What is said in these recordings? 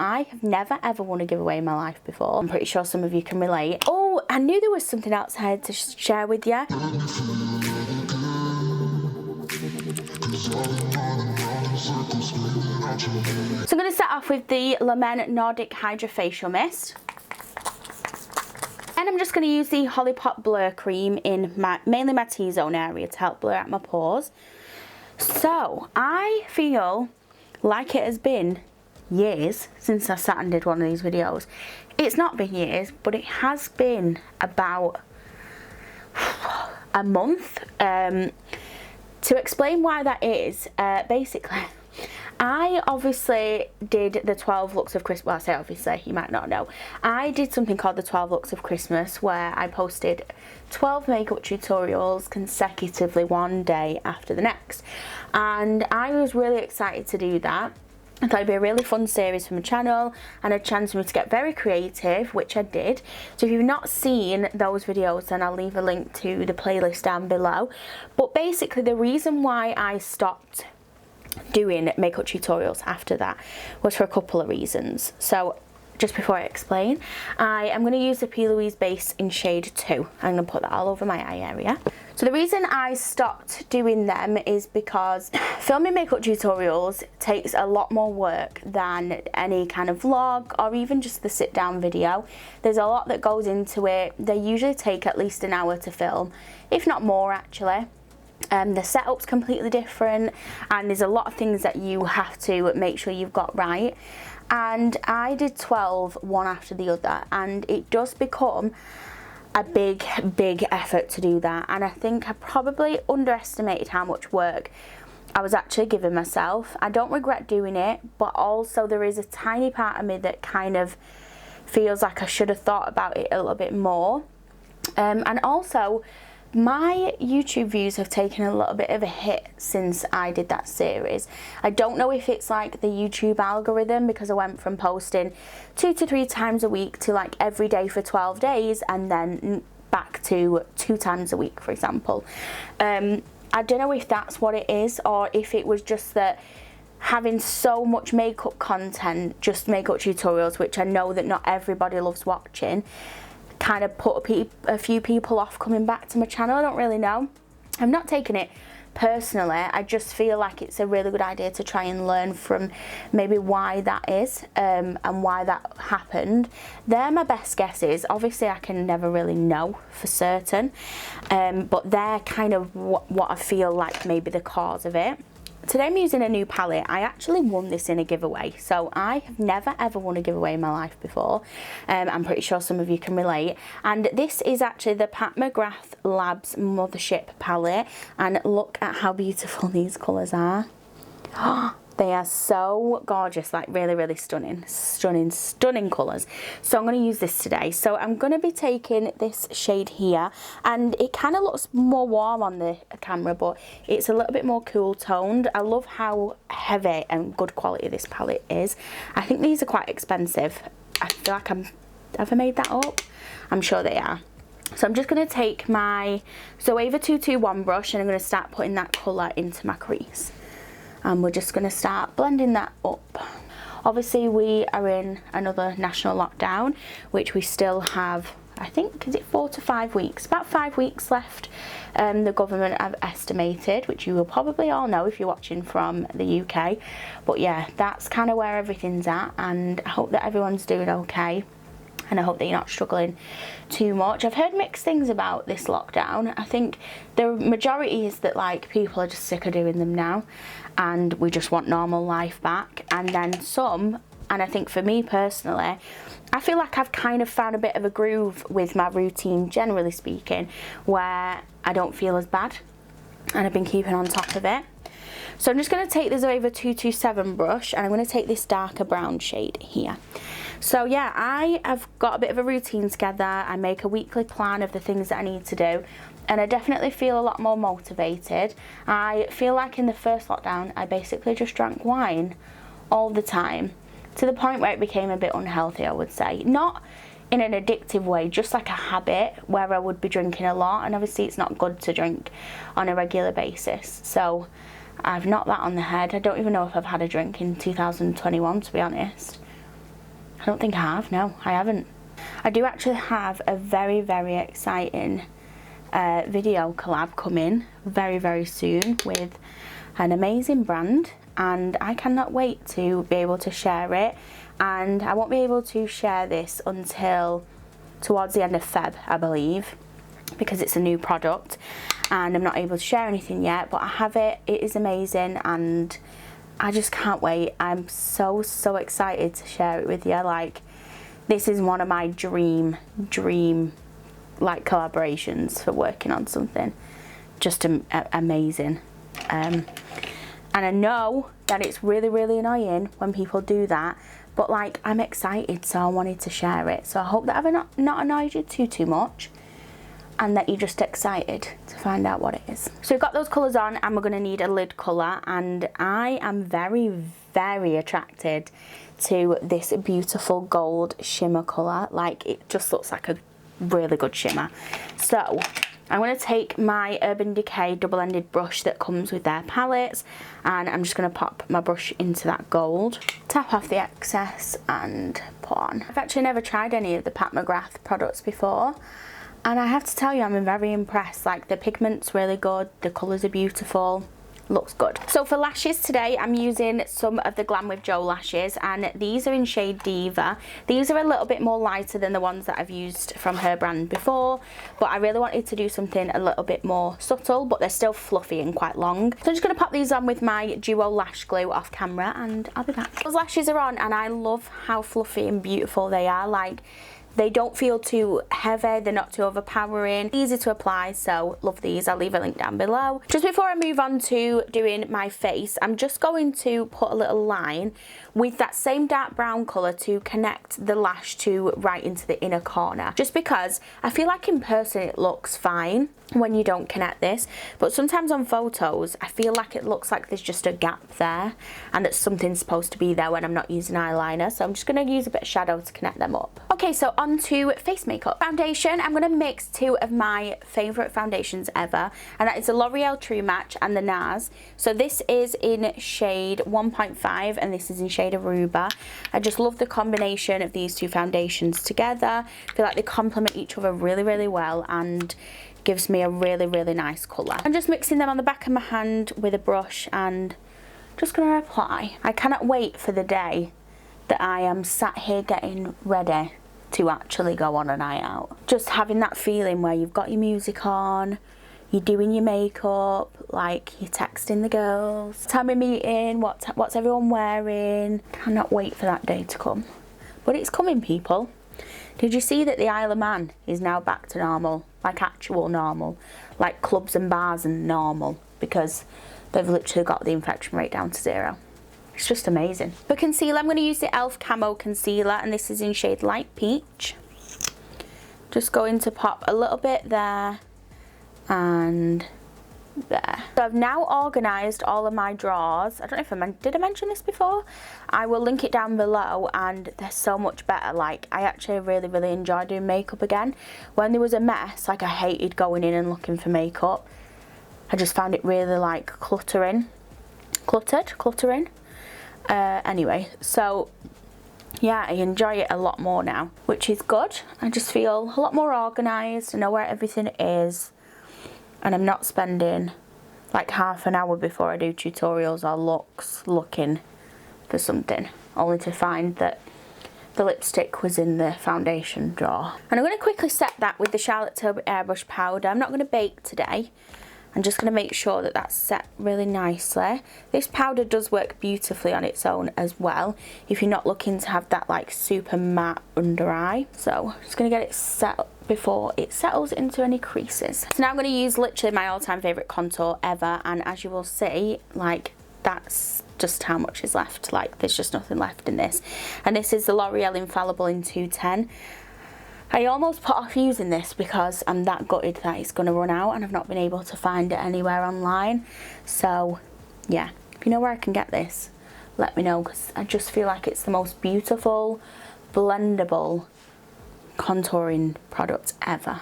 I have never ever won a giveaway in my life before. I'm pretty sure some of you can relate. Oh, I knew there was something else I had to share with you. So I'm going to start off with the Glam Nordic Hydra Facial Mist. And I'm just going to use the Holipop Blur Cream in mainly my T-zone area to help blur out my pores. So I feel like it has been years since I sat and did one of these videos. It's not been years, but it has been about a month. To explain why that is, basically, I obviously did the 12 looks of Christmas. Well, I say obviously, you might not know. I did something called the 12 looks of Christmas, where I posted 12 makeup tutorials consecutively one day after the next. And I was really excited to do that. I thought it'd be a really fun series for my channel and a chance for me to get very creative, which I did. So if you've not seen those videos, then I'll leave a link to the playlist down below. But basically the reason why I stopped doing makeup tutorials after that was for a couple of reasons. So just before I explain, I am going to use the P. Louise base in shade 2. I'm going to put that all over my eye area. So the reason I stopped doing them is because filming makeup tutorials takes a lot more work than any kind of vlog or even just the sit down video. There's a lot that goes into it. They usually take at least an hour to film, if not more actually. The setup's completely different and there's a lot of things that you have to make sure you've got right. And I did 12 one after the other, and it does become a big effort to do that. And I think I probably underestimated how much work I was actually giving myself. I don't regret doing it, but also there is a tiny part of me that kind of feels like I should have thought about it a little bit more. And also my YouTube views have taken a little bit of a hit since I did that series. I don't know if it's like the YouTube algorithm, because I went from posting 2 to 3 times a week to like every day for 12 days and then back to 2 times a week, for example. I don't know if that's what it is, or if it was just that having so much makeup content, just makeup tutorials, which I know that not everybody loves watching, kind of put a few people off coming back to my channel. I don't really know. I'm not taking it personally. I just feel like it's a really good idea to try and learn from maybe why that is, and why that happened. They're my best guesses. Obviously I can never really know for certain, but they're kind of what I feel like maybe the cause of it. Today I'm using a new palette. I actually won this in a giveaway, so I have never ever won a giveaway in my life before. I'm pretty sure some of you can relate. And this is actually the Pat McGrath Labs Mothership palette, and look at how beautiful these colours are. They are so gorgeous, like really stunning colours. So I'm going to use this today. So I'm going to be taking this shade here, and it kind of looks more warm on the camera, but it's a little bit more cool toned. I love how heavy and good quality this palette is. I think these are quite expensive. I feel like have I made that up? I'm sure they are. So I'm just going to take my Zoeva 221 brush, and I'm going to start putting that colour into my crease. And we're just going to start blending that up. Obviously we are in another national lockdown, which we still have, I think, is it 4 to 5 weeks? About 5 weeks left. The government have estimated, which you will probably all know if you're watching from the UK. But yeah, that's kind of where everything's at, and I hope that everyone's doing okay. And I hope that you're not struggling too much. I've heard mixed things about this lockdown. I think the majority is that like people are just sick of doing them now and we just want normal life back. And then some, and I think for me personally, I feel like I've kind of found a bit of a groove with my routine, generally speaking, where I don't feel as bad and I've been keeping on top of it. So I'm just going to take the Zoeva 227 brush, and I'm going to take this darker brown shade here. So yeah, I have got a bit of a routine together. I make a weekly plan of the things that I need to do, and I definitely feel a lot more motivated. I feel like in the first lockdown, I basically just drank wine all the time, to the point where it became a bit unhealthy, I would say. Not in an addictive way, just like a habit where I would be drinking a lot, and obviously it's not good to drink on a regular basis. So I've knocked that on the head. I don't even know if I've had a drink in 2021, to be honest. I don't think I have, no, I haven't. I do actually have a very, very exciting video collab coming very, very soon with an amazing brand, and I cannot wait to be able to share it. And I won't be able to share this until towards the end of Feb, I believe, because it's a new product and I'm not able to share anything yet, but I have it. It is amazing and I just can't wait. I'm so excited to share it with you. Like, this is one of my dream like collaborations for working on something just amazing. And I know that it's really annoying when people do that, but like, I'm excited, so I wanted to share it. So I hope that I've not annoyed you too much, and that you're just excited to find out what it is. So we've got those colours on, and we're going to need a lid colour, and I am very attracted to this beautiful gold shimmer colour. Like, it just looks like a really good shimmer. So I'm going to take my Urban Decay double-ended brush that comes with their palettes, and I'm just going to pop my brush into that gold, tap off the excess and put on. I've actually never tried any of the Pat McGrath products before, and I have to tell you, I'm very impressed. Like, the pigment's really good, the colours are beautiful, looks good. So for lashes today, I'm using some of the Glam with Joe lashes, and these are in shade Diva. These are a little bit more lighter than the ones that I've used from her brand before, but I really wanted to do something a little bit more subtle, but they're still fluffy and quite long. So I'm just going to pop these on with my Duo lash glue off camera, and I'll be back. Those lashes are on, and I love how fluffy and beautiful they are. Like, they don't feel too heavy, they're not too overpowering, easy to apply, so love these. I'll leave a link down below. Just before I move on to doing my face, I'm just going to put a little line with that same dark brown colour to connect the lash to right into the inner corner, just because I feel like in person it looks fine when you don't connect this, but sometimes on photos I feel like it looks like there's just a gap there and that something's supposed to be there when I'm not using eyeliner. So I'm just going to use a bit of shadow to connect them up. Okay, so on to face makeup. Foundation, I'm going to mix two of my favourite foundations ever, and that is the L'Oreal True Match and the NARS. So this is in shade 1.5 and this is in shade Aruba. I just love the combination of these two foundations together. I feel like they complement each other really well and gives me a really nice colour. I'm just mixing them on the back of my hand with a brush and just going to apply. I cannot wait for the day that I am sat here getting ready to actually go on a night out. Just having that feeling where you've got your music on, you're doing your makeup, like you're texting the girls, time of meeting, what's everyone wearing. Cannot wait for that day to come. But it's coming, people. Did you see that the Isle of Man is now back to normal? Like actual normal, like clubs and bars and normal, because they've literally got the infection rate down to 0. It's just amazing. For concealer, I'm going to use the e.l.f. Camo Concealer, and this is in shade Light Peach. Just going to pop a little bit there and there. So I've now organised all of my drawers. I don't know if did I mention this before? I will link it down below, and they're so much better. Like, I actually really enjoy doing makeup again. When there was a mess, like I hated going in and looking for makeup. I just found it really like cluttering. Anyway, so yeah, I enjoy it a lot more now, which is good. I just feel a lot more organised. I know where everything is, and I'm not spending like half an hour before I do tutorials or looks looking for something, only to find that the lipstick was in the foundation drawer. And I'm going to quickly set that with the Charlotte Tilbury Airbrush powder. I'm not going to bake today. I'm just going to make sure that that's set really nicely. This powder does work beautifully on its own as well, if you're not looking to have that like super matte under eye. So I'm just going to get it set up before it settles into any creases. So now I'm going to use literally my all-time favourite contour ever, and as you will see, like, that's just how much is left. Like, there's just nothing left in this. And this is the L'Oreal Infallible in 210. I almost put off using this because I'm that gutted that it's going to run out and I've not been able to find it anywhere online. So yeah, if you know where I can get this, let me know, because I just feel like it's the most beautiful blendable contouring product ever.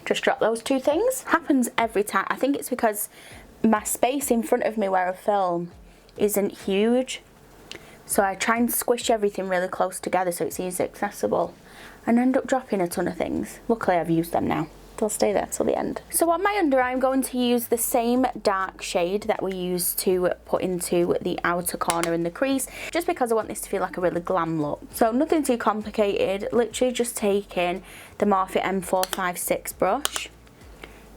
Just drop those two things. Happens every time. I think it's because my space in front of me where I film isn't huge, So I try and squish everything really close together so it's easy accessible, and end up dropping a ton of things. Luckily I've used them now. They'll stay there till the end. So on my under eye, I'm going to use the same dark shade that we used to put into the outer corner in the crease, just because I want this to feel like a really glam look. So nothing too complicated, literally just taking the Morphe M456 brush,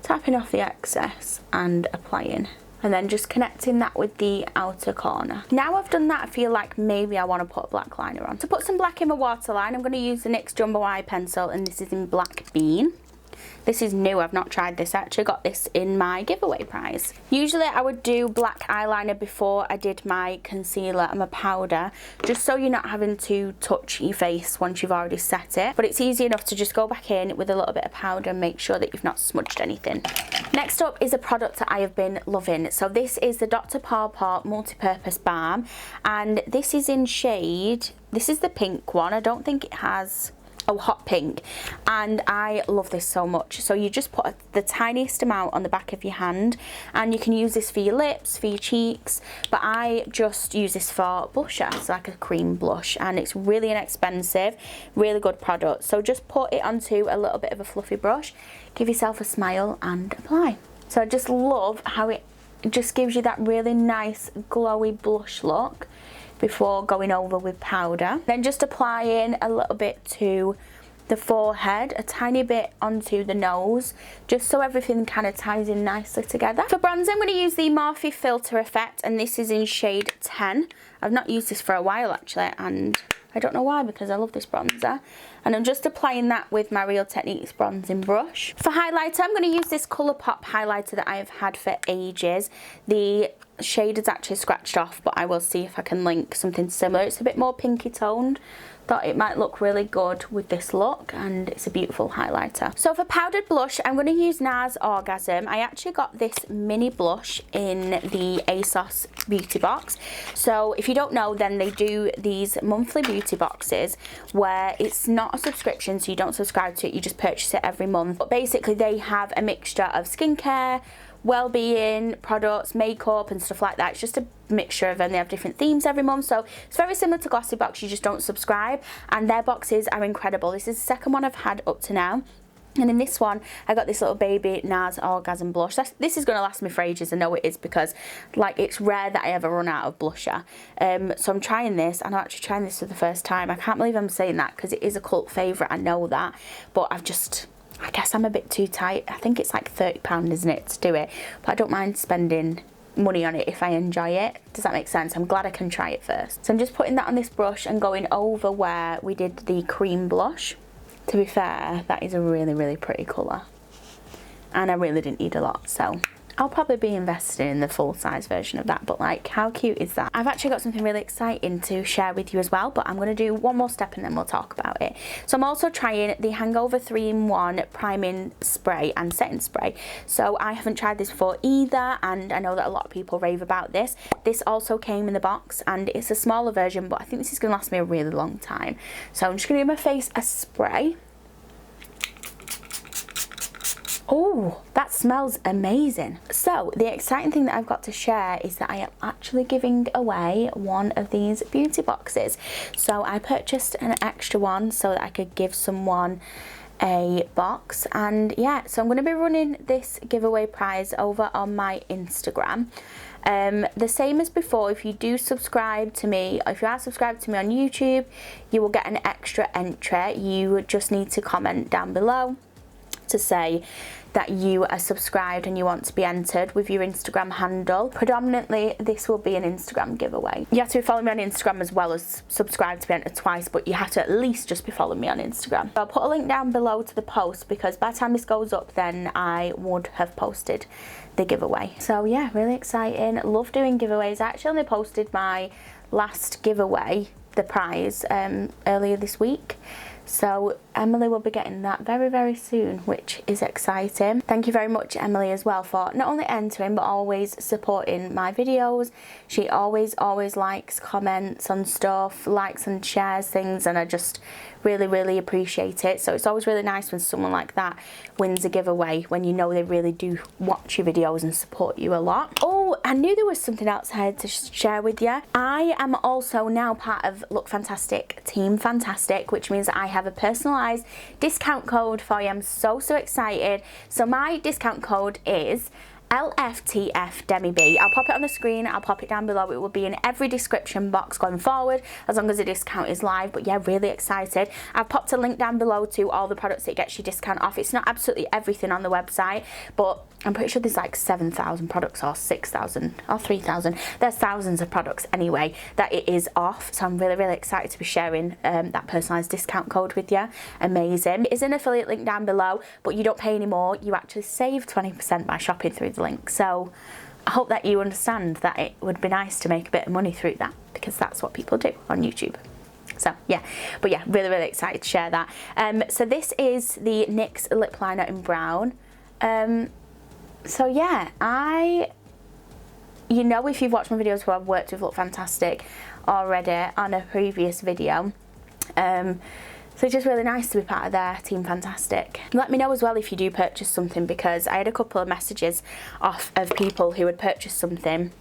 tapping off the excess and applying. And then just connecting that with the outer corner. Now I've done that, I feel like maybe I want to put a black liner on. To put some black in my waterline, I'm going to use the NYX Jumbo Eye Pencil, and this is in Black Bean. This is new, I've not tried this. I actually got this in my giveaway prize. Usually I would do black eyeliner before I did my concealer and my powder, just so you're not having to touch your face once you've already set it. But it's easy enough to just go back in with a little bit of powder and make sure that you've not smudged anything. Next up is a product that I have been loving. So this is the Dr. Paw Multi-Purpose Balm, and this is in shade, this is the pink one. I don't think it has... oh, hot pink, and I love this so much. So you just put the tiniest amount on the back of your hand, and you can use this for your lips, for your cheeks, but I just use this for blusher. It's like a cream blush, and it's really inexpensive, really good product. So just put it onto a little bit of a fluffy brush, give yourself a smile and apply. So I just love how it just gives you that really nice glowy blush look before going over with powder. Then just applying a little bit to the forehead, a tiny bit onto the nose, just so everything kind of ties in nicely together. For bronzer, I'm going to use the Morphe Filter Effect, and this is in shade 10. I've not used this for a while actually, and I don't know why, because I love this bronzer. And I'm just applying that with my Real Techniques bronzing brush. For highlighter, I'm going to use this Colourpop highlighter that I have had for ages. The shade is actually scratched off, but I will see if I can link something similar. It's a bit more pinky toned. Thought it might look really good with this look, and it's a beautiful highlighter. So for powdered blush, I'm going to use NARS Orgasm. I actually got this mini blush in the ASOS beauty box. So if you don't know, then they do these monthly beauty boxes where it's not a subscription, so you don't subscribe to it, you just purchase it every month. But basically they have a mixture of skincare, well-being products, makeup and stuff like that. It's just a mixture of them. They have different themes every month, so it's very similar to Glossybox, you just don't subscribe, and their boxes are incredible. This is the second one I've had up to now, and in this one I got this little baby NARS Orgasm blush. This is going to last me for ages, I know it is, because like it's rare that I ever run out of blusher. So I'm trying this, and I'm actually trying this for the first time. I can't believe I'm saying that because it is a cult favourite, I know that, but I guess I'm a bit too tight. I think it's like £30, isn't it, to do it? But I don't mind spending money on it if I enjoy it. Does that make sense? I'm glad I can try it first. So I'm just putting that on this brush and going over where we did the cream blush. To be fair, that is a really, really pretty colour. And I really didn't need a lot, so I'll probably be investing in the full-size version of that, but like, how cute is that? I've actually got something really exciting to share with you as well, but I'm going to do one more step and then we'll talk about it. So I'm also trying the Hangover 3-in-1 priming spray and setting spray. So I haven't tried this before either, and I know that a lot of people rave about this. This also came in the box, and it's a smaller version, but I think this is going to last me a really long time. So I'm just going to give my face a spray. Oh, that smells amazing. So the exciting thing that I've got to share is that I am actually giving away one of these beauty boxes. So I purchased an extra one so that I could give someone a box, and yeah, so I'm going to be running this giveaway prize over on my Instagram. The same as before, if you do subscribe to me, if you are subscribed to me on YouTube, you will get an extra entry. You just need to comment down below to say that you are subscribed and you want to be entered with your Instagram handle. Predominantly this will be an Instagram giveaway. You have to be following me on Instagram as well as subscribe to be entered twice, but you have to at least just be following me on Instagram. I'll put a link down below to the post, because by the time this goes up then I would have posted the giveaway. So yeah, really exciting. Love doing giveaways. I actually only posted my last giveaway, the prize, earlier this week. So Emily will be getting that very, very soon, which is exciting. Thank you very much, Emily, as well, for not only entering but always supporting my videos. She always likes, comments on stuff, likes and shares things, and I just really, really appreciate it. So it's always really nice when someone like that wins a giveaway, when you know they really do watch your videos and support you a lot. Oh, Oh, I knew there was something else I had to share with you. I am also now part of Look Fantastic Team Fantastic, which means I have a personalised discount code for you. I'm so excited. So my discount code is LFTF Demi-B. I'll pop it on the screen, I'll pop it down below. It will be in every description box going forward as long as the discount is live. But yeah, really excited. I've popped a link down below to all the products that gets you discount off. It's not absolutely everything on the website, but I'm pretty sure there's like 7,000 products or 6,000 or 3,000. There's thousands of products anyway that it is off. So I'm really excited to be sharing that personalised discount code with you. Amazing. It is an affiliate link down below, but you don't pay any more. You actually save 20% by shopping through the link. So I hope that you understand that it would be nice to make a bit of money through that, because that's what people do on YouTube. So yeah, but yeah, really excited to share that. So this is the NYX lip liner in brown. So yeah, you know, if you've watched my videos where I've worked with Look Fantastic already on a previous video, so it's just really nice to be part of their Team Fantastic. Let me know as well if you do purchase something, because I had a couple of messages off of people who had purchased something,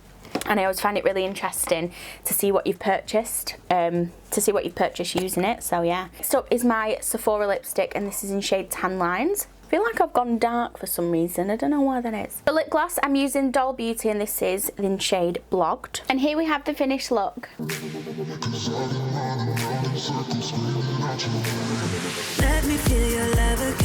and I always find it really interesting to see what you've purchased, using it. So yeah. Next up is my Sephora lipstick, and this is in shade Tan Lines. I feel like I've gone dark for some reason. I don't know why that is. The lip gloss, I'm using Doll Beauty, and this is in shade Blogged. And here we have the finished look. Let me feel your love again.